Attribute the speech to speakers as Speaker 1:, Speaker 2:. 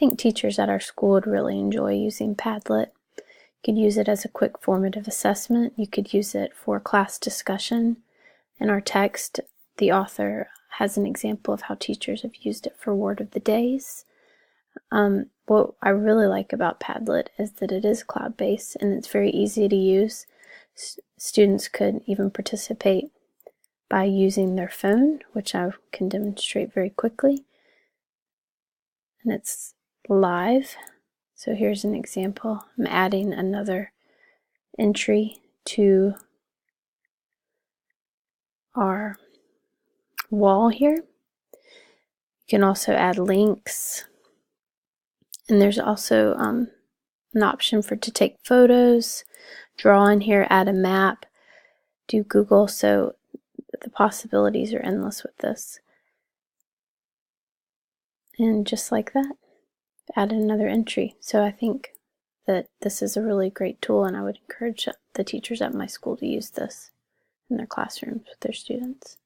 Speaker 1: think teachers at our school would really enjoy using Padlet. You could use it as a quick formative assessment. You could use it for class discussion. In our text, the author has an example of how teachers have used it for word of the days. What I really like about Padlet is that it is cloud-based and it's very easy to use. Students could even participate by using their phone, which I can demonstrate very quickly. And it's live. So here's an example. I'm adding another entry to our wall here. You can also add links. And there's also an option to take photos, draw in here, add a map, do Google. So the possibilities are endless with this. And just like that, add another entry. So I think that this is a really great tool, and I would encourage the teachers at my school to use this in their classrooms with their students.